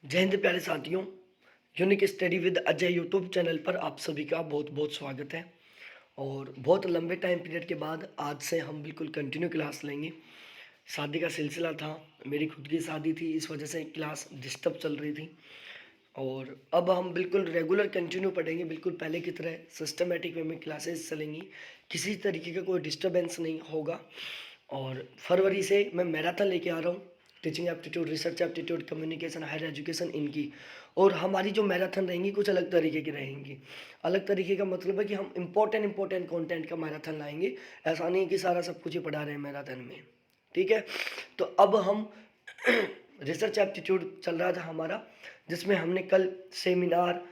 जय हिंद प्यारे साथियों। Unique study with Ajay YouTube channel पर आप सभी का बहुत बहुत स्वागत है। और बहुत लंबे टाइम पीरियड के बाद आज से हम बिल्कुल कंटिन्यू क्लास लेंगे। शादी का सिलसिला था, मेरी खुद की शादी थी, इस वजह से क्लास डिस्टर्ब चल रही थी। और अब हम बिल्कुल रेगुलर कंटिन्यू पढ़ेंगे, बिल्कुल पहले की तरह सिस्टमेटिक वे में क्लासेस चलेंगी, किसी तरीके का कोई डिस्टर्बेंस नहीं होगा। और फरवरी से मैं मैराथन लेके आ रहा हूँ, teaching aptitude, research aptitude, communication, higher education इनकी। और हमारी जो मैराथन रहेंगी कुछ अलग तरीके की रहेंगी। अलग तरीके का मतलब है कि हम इम्पोर्टेंट कंटेंट का मैराथन लाएंगे। ऐसा नहीं कि सारा सब कुछ ही पढ़ा रहे हैं मैराथन में, ठीक है। तो अब हम रिसर्च एप्टीट्यूड चल रहा था हमारा, जिसमें हमने कल सेमिनार,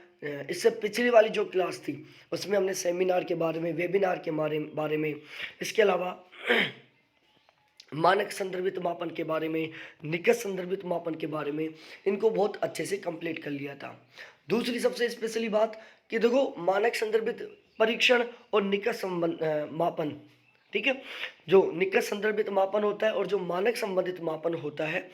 इससे पिछली वाली जो क्लास थी उसमें हमने सेमिनार के बारे में, वेबिनार के बारे में, इसके अलावा मानक संदर्भित मापन के बारे में, निकट संदर्भित मापन के बारे में, इनको बहुत अच्छे से कंप्लीट कर लिया था। दूसरी सबसे स्पेशली बात कि देखो, मानक संदर्भित परीक्षण और निकट संबंध मापन, ठीक है, जो निकट संदर्भित मापन होता है और जो मानक संबंधित मापन होता है,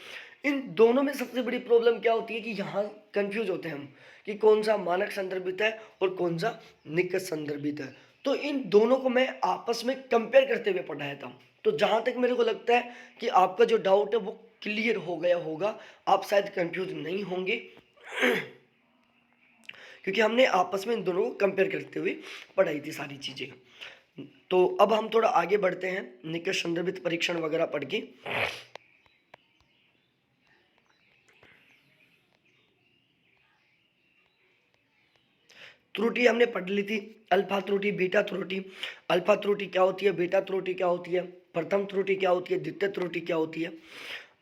इन दोनों में सबसे बड़ी प्रॉब्लम क्या होती है कि यहाँ कंफ्यूज होते हैं हम कि कौन सा मानक संदर्भित है और कौन सा निकट संदर्भित है। तो इन दोनों को मैं आपस में कंपेयर करते हुए पढ़ाया था। तो जहाँ तक मेरे को लगता है कि आपका जो डाउट है वो क्लियर हो गया होगा, आप शायद कंफ्यूज नहीं होंगे क्योंकि हमने आपस में इन दोनों को कंपेयर करते हुए पढ़ाई थी सारी चीज़ें। तो अब हम थोड़ा आगे बढ़ते हैं, निकट संदर्भित परीक्षण वगैरह पढ़ के। त्रुटि हमने पढ़ ली थी, अल्फा त्रुटि, बीटा त्रुटि। अल्फा त्रुटि क्या होती है, बीटा त्रुटि क्या होती है, प्रथम त्रुटि क्या होती है, द्वितीय त्रुटि क्या होती है।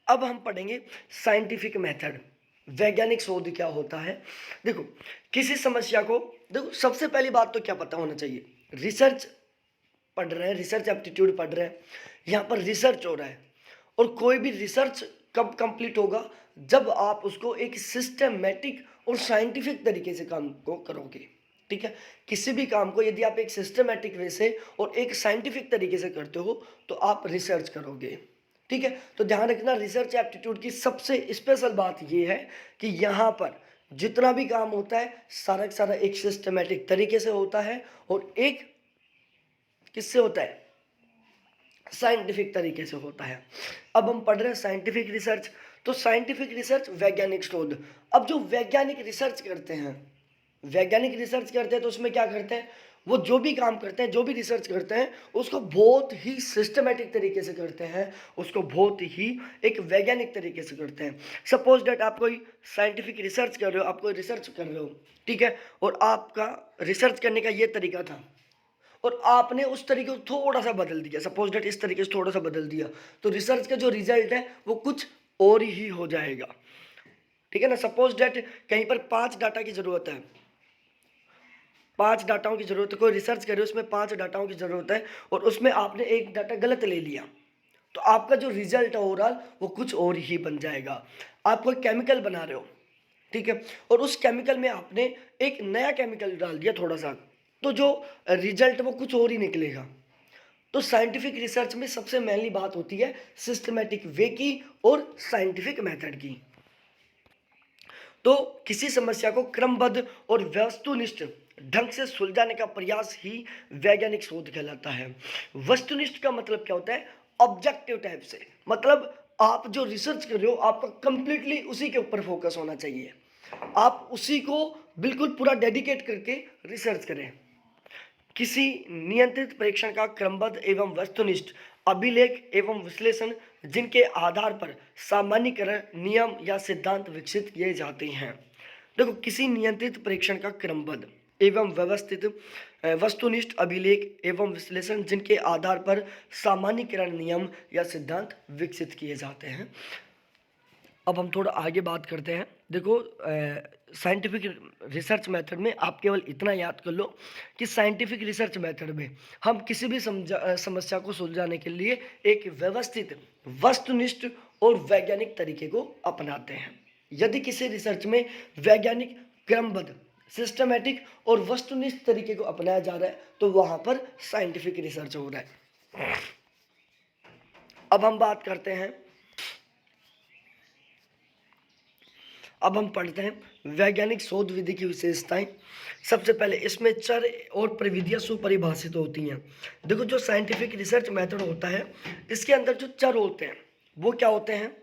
अब हम पढ़ेंगे साइंटिफिक मेथड, वैज्ञानिक शोध क्या होता है। देखो, किसी समस्या को, देखो सबसे पहली बात तो क्या पता होना चाहिए, रिसर्च पढ़ रहे हैं, रिसर्च एप्टीट्यूड पढ़ रहे हैं, यहाँ पर रिसर्च हो रहा है। और कोई भी रिसर्च कब कंप्लीट होगा, जब आप उसको एक सिस्टमेटिक और साइंटिफिक तरीके से काम को करोगे, ठीक है। किसी भी काम को यदि आप एक सिस्टमेटिक वे से और एक साइंटिफिक तरीके से करते हो तो आप रिसर्च करोगे, ठीक है। तो ध्यान रखना, रिसर्च एप्टीट्यूड की सबसे स्पेशल बात यह है कि यहाँ पर जितना भी काम होता है सारा का सारा एक सिस्टमेटिक तरीके से होता है और एक किससे होता है, साइंटिफिक तरीके से होता है। अब हम पढ़ रहे हैं साइंटिफिक रिसर्च। तो साइंटिफिक रिसर्च, वैज्ञानिक शोध। अब जो वैज्ञानिक रिसर्च करते हैं, वैज्ञानिक रिसर्च करते हैं तो उसमें क्या करते हैं, वो जो भी काम करते हैं, जो भी रिसर्च करते हैं, उसको बहुत ही सिस्टमेटिक तरीके से करते हैं, उसको बहुत ही एक वैज्ञानिक तरीके से करते हैं। सपोज डेट आप कोई साइंटिफिक रिसर्च कर रहे हो, आप कोई रिसर्च कर रहे हो, ठीक है, और आपका रिसर्च करने का ये तरीका था और आपने उस तरीके को थोड़ा सा बदल दिया, सपोज डेट इस तरीके से थोड़ा सा बदल दिया, तो रिसर्च का जो रिजल्ट है वो कुछ और ही हो जाएगा, ठीक है ना। सपोज डेट कहीं पर 5 डाटा की जरूरत है, 5 डाटाओं की जरूरत है, कोई रिसर्च करे उसमें 5 डाटाओं की जरूरत है और उसमें आपने एक डाटा गलत ले लिया, तो आपका जो रिजल्ट है ओवरऑल वो कुछ और ही बन जाएगा। आप कोई केमिकल बना रहे हो, ठीक है, और उस केमिकल में आपने एक नया केमिकल डाल दिया थोड़ा सा, तो जो रिजल्ट वो कुछ और ही निकलेगा। तो साइंटिफिक रिसर्च में सबसे मेनली बात होती है सिस्टमेटिक वे की और साइंटिफिक मेथड की। तो किसी समस्या को क्रमबद्ध और वस्तुनिष्ठ ढंग से सुलझाने का प्रयास ही वैज्ञानिक शोध कहलाता है। वस्तुनिष्ठ का मतलब क्या होता है, ऑब्जेक्टिव टाइप से, मतलब आप जो रिसर्च कर रहे हो आपका कंप्लीटली उसी के ऊपर फोकस होना चाहिए, आप उसी को बिल्कुल पूरा डेडिकेट करके रिसर्च करें। किसी नियंत्रित परीक्षण का क्रमबद्ध एवं वस्तुनिष्ठ अभिलेख एवं विश्लेषण, जिनके आधार पर सामान्यीकरण, नियम या सिद्धांत विकसित किए जाते हैं। देखो, किसी नियंत्रित परीक्षण का क्रमबद्ध एवं व्यवस्थित वस्तुनिष्ठ अभिलेख एवं विश्लेषण, जिनके आधार पर सामान्यीकरण, नियम या सिद्धांत विकसित किए जाते हैं। अब हम थोड़ा आगे बात करते हैं। देखो, साइंटिफिक रिसर्च मेथड में आप केवल इतना याद कर लो कि साइंटिफिक रिसर्च मेथड में हम किसी भी समस्या को सुलझाने के लिए एक व्यवस्थित, वस्तुनिष्ठ और वैज्ञानिक तरीके को अपनाते हैं। यदि किसी रिसर्च में वैज्ञानिक, क्रमबद्ध, सिस्टमेटिक और वस्तुनिष्ठ तरीके को अपनाया जा रहा है तो वहाँ पर साइंटिफिक रिसर्च हो रहा है। अब हम बात करते हैं अब हम पढ़ते हैं वैज्ञानिक शोध विधि की विशेषताएं। सबसे पहले इसमें चर और प्रविधियां सुपरिभाषित होती हैं। देखो, जो साइंटिफिक रिसर्च मेथड होता है, इसके अंदर जो चर होते हैं वो क्या होते हैं?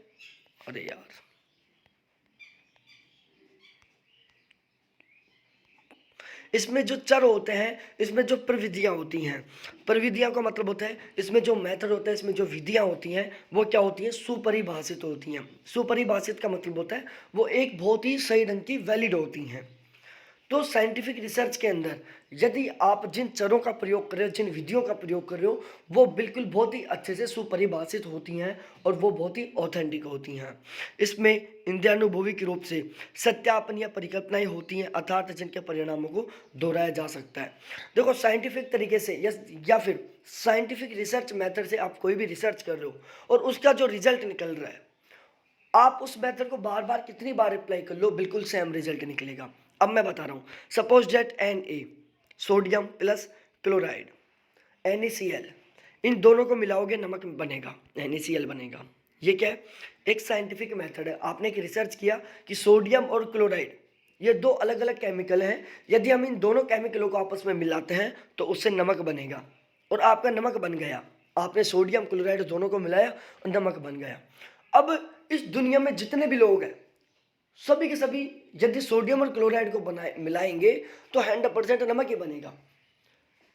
अरे यार, इसमें जो चर होते हैं, इसमें जो प्रविधियां होती हैं, प्रविधियां का मतलब होता है इसमें जो मेथड होता है, इसमें जो विधियां होती हैं वो क्या होती हैं? सुपरिभाषित होती हैं। सुपरिभाषित का मतलब होता है वो एक बहुत ही सही ढंग की वैलिड होती हैं। तो साइंटिफिक रिसर्च के अंदर यदि आप जिन चरों का प्रयोग कर रहे हो, जिन विधियों का प्रयोग कर रहे हो, वो बिल्कुल बहुत ही अच्छे से सुपरिभाषित होती हैं और वो बहुत ही ऑथेंटिक होती हैं। इसमें इंद्रियानुभविक रूप से सत्यापन या परिकल्पनाएं होती हैं, अर्थात जिनके परिणामों को दोहराया जा सकता है। देखो, साइंटिफिक तरीके से या फिर साइंटिफिक रिसर्च मेथड से आप कोई भी रिसर्च कर रहे हो और उसका जो रिजल्ट निकल रहा है, आप उस मेथड को बार बार कितनी बार अप्लाई कर लो, बिल्कुल सेम रिजल्ट निकलेगा। अब मैं बता रहा हूँ, suppose date Na sodium plus chloride NaCl, इन दोनों को मिलाओगे नमक बनेगा, NaCl बनेगा। ये क्या है? एक साइंटिफिक मेथड है। आपने एक रिसर्च किया कि सोडियम और क्लोराइड ये दो अलग अलग केमिकल हैं, यदि हम इन दोनों केमिकलों को आपस में मिलाते हैं तो उससे नमक बनेगा, और आपका नमक बन गया। आपने सोडियम क्लोराइड दोनों को मिलाया और नमक बन गया। अब इस दुनिया में जितने भी लोग हैं, सभी के सभी यदि सोडियम और क्लोराइड को मिलाएंगे तो 100% नमक ही बनेगा,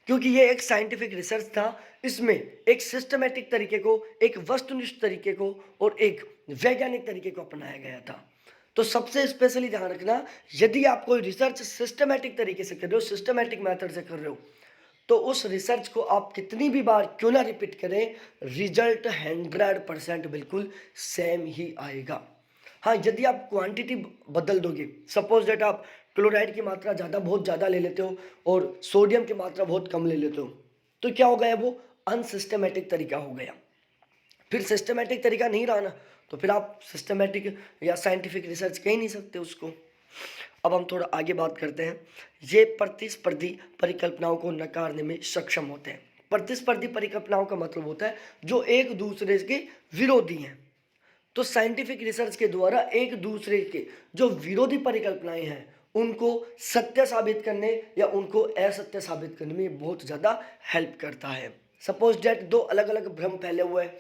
क्योंकि ये एक साइंटिफिक रिसर्च था। इसमें एक सिस्टमेटिक तरीके को, एक वस्तुनिष्ठ तरीके को और एक वैज्ञानिक तरीके को अपनाया गया था। तो सबसे स्पेशली ध्यान रखना, यदि आप कोई रिसर्च सिस्टमेटिक तरीके से कर रहे हो, सिस्टमेटिक मेथड से कर रहे हो, तो उस रिसर्च को आप कितनी भी बार क्यों ना रिपीट करें, रिजल्ट 100% बिल्कुल सेम ही आएगा। हाँ, यदि आप क्वांटिटी बदल दोगे, सपोज दैट आप क्लोराइड की मात्रा बहुत ज़्यादा ले लेते हो और सोडियम की मात्रा बहुत कम ले लेते हो, तो क्या हो गया? वो अनसिस्टमेटिक तरीका हो गया। फिर सिस्टमेटिक तरीका नहीं रहा ना, तो फिर आप सिस्टमेटिक या साइंटिफिक रिसर्च कह ही नहीं सकते उसको। अब हम थोड़ा आगे बात करते हैं। ये प्रतिस्पर्धी परिकल्पनाओं को नकारने में सक्षम होते हैं। प्रतिस्पर्धी परिकल्पनाओं का मतलब होता है जो एक दूसरे के विरोधी हैं। तो साइंटिफिक रिसर्च के द्वारा एक दूसरे के जो विरोधी परिकल्पनाएं हैं उनको सत्य साबित करने या उनको असत्य साबित करने में बहुत ज़्यादा हेल्प करता है। सपोज डेट दो अलग अलग भ्रम फैले हुए हैं,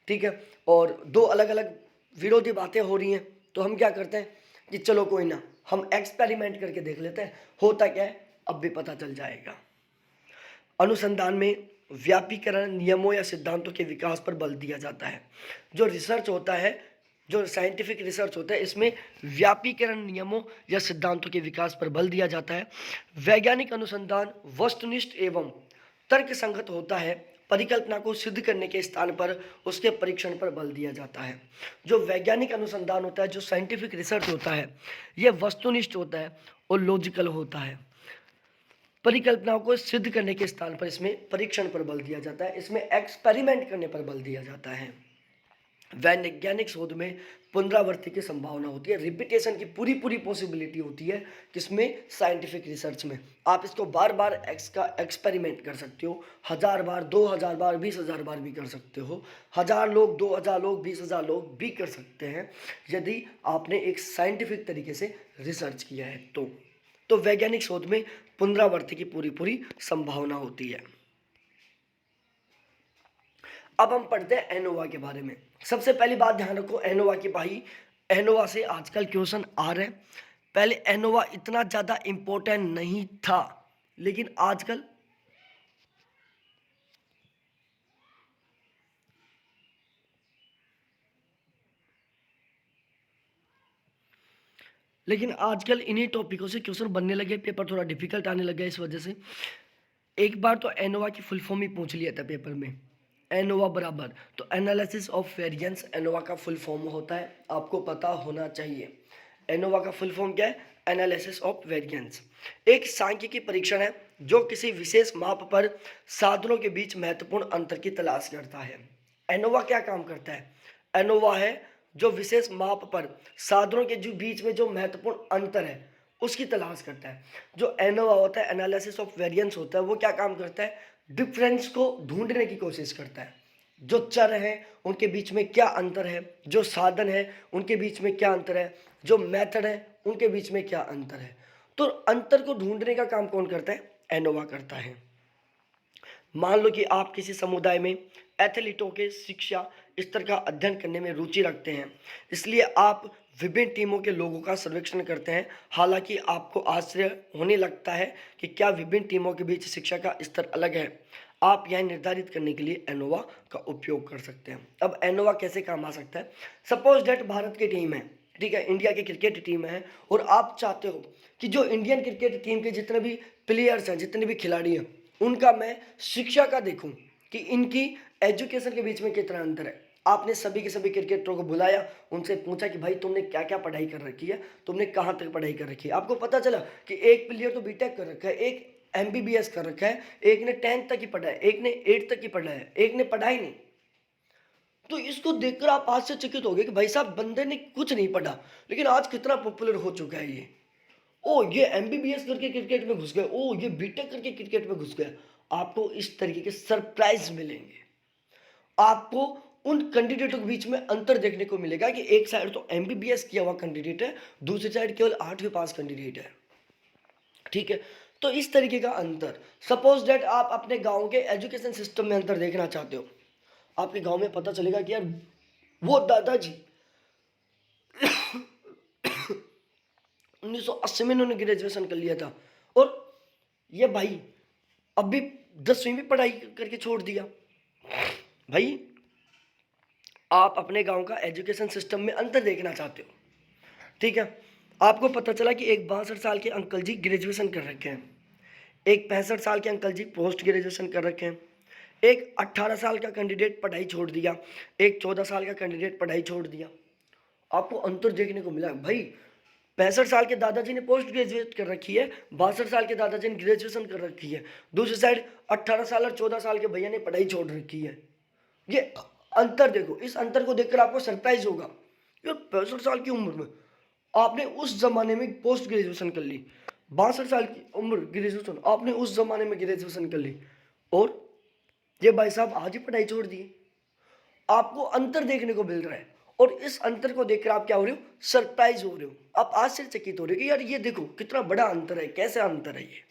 ठीक है, और दो अलग अलग विरोधी बातें हो रही हैं, तो हम क्या करते हैं कि चलो कोई ना, हम एक्सपेरिमेंट करके देख लेते हैं होता क्या है, अब भी पता चल जाएगा। अनुसंधान में व्यापीकरण नियमों या सिद्धांतों के विकास पर बल दिया जाता है। जो रिसर्च होता है, जो साइंटिफिक रिसर्च होता है, इसमें व्यापीकरण नियमों या सिद्धांतों के विकास पर बल दिया जाता है। वैज्ञानिक अनुसंधान वस्तुनिष्ठ एवं तर्कसंगत होता है। परिकल्पना को सिद्ध करने के स्थान पर उसके परीक्षण पर बल दिया जाता है। जो वैज्ञानिक अनुसंधान होता है, जो साइंटिफिक रिसर्च होता है, यह वस्तुनिष्ठ होता है और लॉजिकल होता है। परिकल्पनाओं को सिद्ध करने के स्थान पर इसमें परीक्षण पर बल दिया जाता है, इसमें एक्सपेरिमेंट करने पर बल दिया जाता है। वैज्ञानिक शोध में पुनरावृत्ति की संभावना होती है, रिपीटेशन की पूरी पॉसिबिलिटी होती है। किसमें? साइंटिफिक रिसर्च में। आप इसको बार बार एक्सपेरिमेंट कर सकते हो, 1000 बार, 2000 बार, 20,000 बार भी कर सकते हो। 1000 लोग, 2000 लोग, 20,000 लोग भी कर सकते हैं यदि आपने एक साइंटिफिक तरीके से रिसर्च किया है तो वैज्ञानिक शोध में पुनरावृत्ति की पूरी संभावना होती है। अब हम पढ़ते हैं एनोवा के बारे में। सबसे पहली बात ध्यान रखो एनोवा की, भाई एनोवा से आजकल क्वेश्चन आ रहे हैं। पहले एनोवा इतना ज़्यादा इम्पोर्टेंट नहीं था, लेकिन आजकल इन्हीं टॉपिकों से क्वेश्चन बनने लगे, पेपर थोड़ा डिफिकल्ट आने लगा। इस वजह से एक बार तो एनोवा की फुल फॉर्म ही पूछ लिया था पेपर में। एनोवा बराबर, तो एनालिसिस ऑफ वेरिएंस एनोवा का फुल फॉर्म होता है, आपको पता होना चाहिए। एनोवा का फुल फॉर्म क्या है? Analysis of variance. एक सांख्यिकी परीक्षण है जो किसी विशेष माप पर साधनों के बीच महत्वपूर्ण अंतर की तलाश करता है। एनोवा क्या काम करता है? एनोवा है जो विशेष माप पर साधनों के जो बीच में जो महत्वपूर्ण अंतर है उसकी तलाश करता है। जो एनोवा होता है, एनालिसिस ऑफ वेरिएंस होता है, वो क्या काम करता है? डिफरेंस को ढूंढने की कोशिश करता है। जो चर हैं उनके बीच में क्या अंतर है, जो साधन है उनके बीच में क्या अंतर है, जो मेथड है उनके बीच में क्या अंतर है। तो अंतर को ढूंढने का काम कौन करता है, एनोवा करता है। मान लो कि आप किसी समुदाय में एथलीटों के शिक्षा स्तर का अध्ययन करने में रुचि रखते हैं, इसलिए आप विभिन्न टीमों के लोगों का सर्वेक्षण करते हैं। हालांकि आपको आश्चर्य होने लगता है कि क्या विभिन्न टीमों के बीच शिक्षा का स्तर अलग है। आप यह निर्धारित करने के लिए एनोवा का उपयोग कर सकते हैं। अब एनोवा कैसे काम आ सकता है। सपोज डेट भारत की टीम है, ठीक है, इंडिया की क्रिकेट टीम है, और आप चाहते हो कि जो इंडियन क्रिकेट टीम के जितने भी प्लेयर्स हैं, जितने भी खिलाड़ी हैं, उनका मैं शिक्षा का देखूं कि इनकी एजुकेशन के बीच में कितना अंतर है। आपने सभी के सभी क्रिकेटरों को बुलाया, उनसे पूछा कि भाई तुमने क्या क्या पढ़ाई कर रखी है, तुमने कहाँ तक पढ़ाई कर रखी है। आपको पता चला कि एक प्लेयर तो बीटेक कर रखा है, एक एमबीबीएस कर रखा है, एक ने 10th तक ही पढ़ा है, एक ने 8th तक ही पढ़ा है, एक ने पढ़ा ही नहीं। तो इसको देखकर आप आश्चर्यचकित हो गए कि भाई साहब बंदे ने कुछ नहीं पढ़ा, लेकिन आज कितना पॉपुलर हो चुका है ये। ओ ये एमबीबीएस करके क्रिकेट में घुस गए, ओ ये बीटेक करके क्रिकेट में घुस गए। आपको इस तरीके के सरप्राइज मिलेंगे। आपको उन कैंडिडेटों के बीच में अंतर देखने को मिलेगा कि एक साइड तो एमबीबीएस किया हुआ कैंडिडेट है, दूसरी साइड केवल 8वीं पास कैंडिडेट है, ठीक है। तो इस तरीके का अंतर, सपोज दैट आप अपने गांव के एजुकेशन सिस्टम में अंतर देखना चाहते हो। आपके गांव में पता चलेगा कि यार वो दादाजी 1980 में इन्होंने ग्रेजुएशन कर लिया था, और ये भाई अभी 10वीं में पढ़ाई करके छोड़ दिया। भाई आप अपने गांव का एजुकेशन सिस्टम में अंतर देखना चाहते हो, ठीक है। आपको पता चला कि एक 62 साल के अंकल जी ग्रेजुएशन कर रखे हैं, एक 65 साल के अंकल जी पोस्ट ग्रेजुएशन कर रखे हैं, एक 18 साल का कैंडिडेट पढ़ाई छोड़ दिया, एक 14 साल का कैंडिडेट पढ़ाई छोड़ दिया। आपको अंतर देखने को मिला। भाई 65 साल के दादाजी ने पोस्ट ग्रेजुएट कर रखी है, 62 साल के दादाजी ने ग्रेजुएशन कर रखी है, दूसरी साइड 18 साल और 14 साल के भैया ने पढ़ाई छोड़ रखी है। ये अंतर देखो, इस अंतर को देखकर आपको सरप्राइज होगा। यार 65 साल की उम्र में आपने उस जमाने में पोस्ट ग्रेजुएशन कर ली, 62 साल की उम्र ग्रेजुएशन आपने उस जमाने में ग्रेजुएशन कर ली, और ये भाई साहब आज ही पढ़ाई छोड़ दी। आपको अंतर देखने को मिल रहा है, और इस अंतर को देखकर आप क्या हो रहे हो, सरप्राइज हो रहे हो, आप आश्चर्यचकित हो रहे हो कि यार ये देखो कितना बड़ा अंतर है, कैसे अंतर है ये।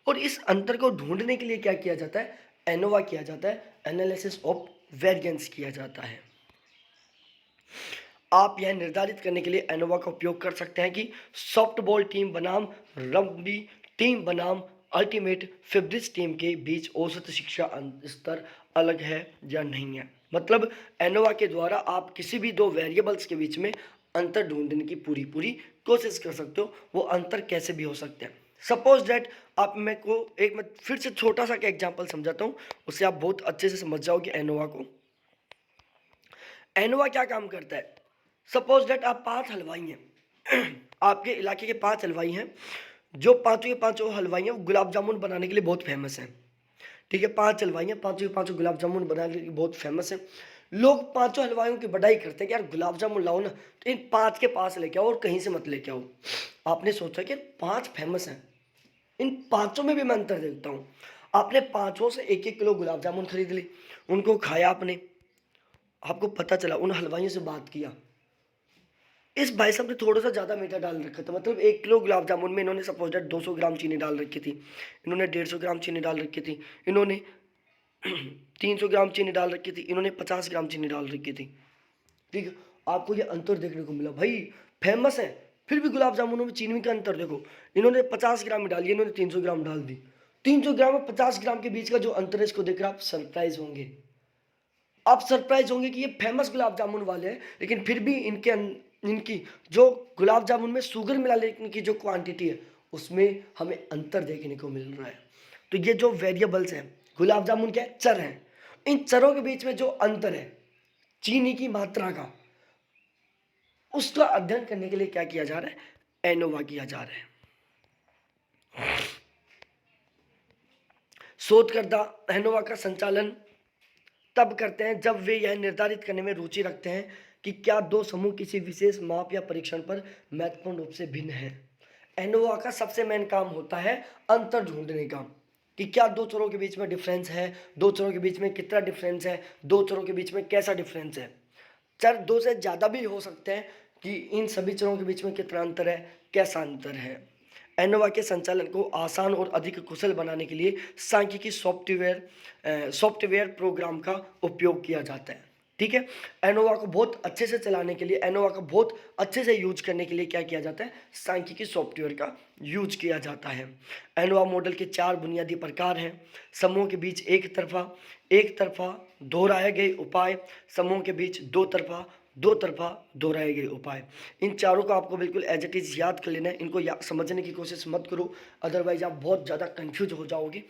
और इस अंतर को ढूंढने के लिए क्या किया जाता है, एनोवा किया जाता है, एनालिसिस ऑफ वेरिएंस किया जाता है। आप यह निर्धारित करने के लिए एनोवा का उपयोग कर सकते हैं कि सॉफ्टबॉल टीम बनाम रग्बी टीम बनाम अल्टीमेट फिब्रिज टीम के बीच औसत शिक्षा स्तर अलग है या नहीं है। मतलब एनोवा के द्वारा आप किसी भी दो वेरिएबल्स के बीच में अंतर ढूंढने की पूरी कोशिश कर सकते हो। वो अंतर कैसे भी हो सकते हैं। सपोज दैट आप मेरे को मैं फिर से छोटा सा एग्जाम्पल समझाता हूँ, उससे आप बहुत अच्छे से समझ जाओगे एनोवा को। एनोवा क्या काम करता है। सपोज दैट आप 5 हलवाई हैं आपके इलाके के 5 हलवाई हैं, जो पांचों के पांचों हलवाई हैं वो गुलाब जामुन बनाने के लिए बहुत फेमस हैं, ठीक है। 5 हलवाई हैं, पांचों के पांचों गुलाब जामुन बनाने के लिए बहुत फेमस हैं। लोग पांचों हलवाइयों की बड़ाई करते हैं कि यार गुलाब जामुन लाओ ना, तो इन 5 के पास लेके आओ और कहीं से मत लेके आओ। आपने सोचा कि 5 फेमस हैं, इन पांचों में भी मैं अंतर देखता हूँ। आपने पांचों से 1-1 किलो गुलाब जामुन खरीद ली, उनको खाया आपने, आपको पता चला, उन हलवाइयों से बात किया, इस भाई साहब ने थोड़ा सा ज़्यादा मीठा डाल रखा था। मतलब 1 किलो गुलाब जामुन में इन्होंने सपोज दैट 200 ग्राम चीनी डाल रखी थी, इन्होंने 150 ग्राम चीनी डाल रखी थी, इन्होंने 300 ग्राम चीनी डाल रखी थी, इन्होंने 50 ग्राम चीनी डाल रखी थी, ठीक है। आपको ये अंतर देखने को मिला। भाई फेमस है, फिर भी गुलाब जामुनों में चीनी का अंतर देखो, इन्होंने 50 ग्राम में डाली, इन्होंने 300 ग्राम डाल दी। 300 ग्राम और 50 ग्राम के बीच का जो अंतर है, इसको देखकर आप सरप्राइज होंगे। आप सरप्राइज होंगे कि ये फेमस गुलाब जामुन वाले हैं, लेकिन फिर भी इनकी जो गुलाब जामुन में शुगर मिलाने की जो क्वांटिटी है, उसमें हमें अंतर देखने को मिल रहा है। तो ये जो वेरिएबल्स हैं, गुलाब जामुन क्या है, चर हैं, इन चरों के बीच में जो अंतर है चीनी की मात्रा का, उसका अध्ययन करने के लिए क्या किया जा रहा है, एनोवा किया जा रहा है। शोधकर्ता एनोवा का संचालन तब करते हैं जब वे यह निर्धारित करने में रुचि रखते हैं कि क्या दो समूह किसी विशेष माप या परीक्षण पर महत्वपूर्ण रूप से भिन्न हैं। एनोवा का सबसे मेन काम होता है अंतर ढूंढने का। कि क्या दो चरों के बीच में डिफरेंस है, दो चरों के बीच में कितना डिफरेंस है, दो चरों के बीच में कैसा डिफरेंस है। चर दो से ज़्यादा भी हो सकते हैं कि इन सभी चरों के बीच में कितना अंतर है, कैसा अंतर है। एनोवा के संचालन को आसान और अधिक कुशल बनाने के लिए सांख्यिकी सॉफ्टवेयर प्रोग्राम का उपयोग किया जाता है। ठीक है, एनोवा को बहुत अच्छे से चलाने के लिए, एनोवा को बहुत अच्छे से यूज करने के लिए क्या किया जाता है, सांख्यिकी सॉफ्टवेयर का यूज किया जाता है। एनोवा मॉडल के 4 बुनियादी प्रकार हैं। समूह के बीच एक तरफा दोहराए गए उपाय, समूह के बीच दो तरफा दोहराए गए उपाय। इन चारों को आपको बिल्कुल एज इट इज़ याद कर लेना है। इनको समझने की कोशिश मत करो, अदरवाइज आप बहुत ज़्यादा कंफ्यूज हो जाओगे।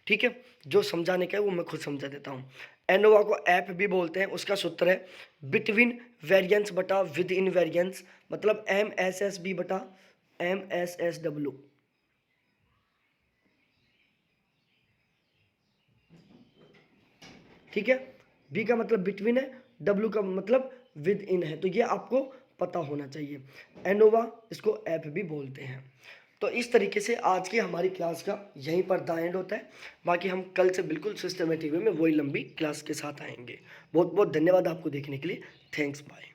ठीक है, जो समझाने का है वो मैं खुद समझा देता हूँ। एनोवा को ऐप भी बोलते हैं। उसका सूत्र है बिटवीन वेरिएंस बटा विद इन वेरिएंस, मतलब MSSB बटा MSSW। ठीक है, बी का मतलब बिटवीन है, डब्ल्यू का मतलब विद इन है, तो ये आपको पता होना चाहिए। एनोवा इसको ऐप भी बोलते हैं। तो इस तरीके से आज की हमारी क्लास का यहीं पर द एंड होता है। बाकी हम कल से बिल्कुल सिस्टमेटिक वे में वही लंबी क्लास के साथ आएंगे। बहुत बहुत धन्यवाद आपको देखने के लिए। Thanks, bye.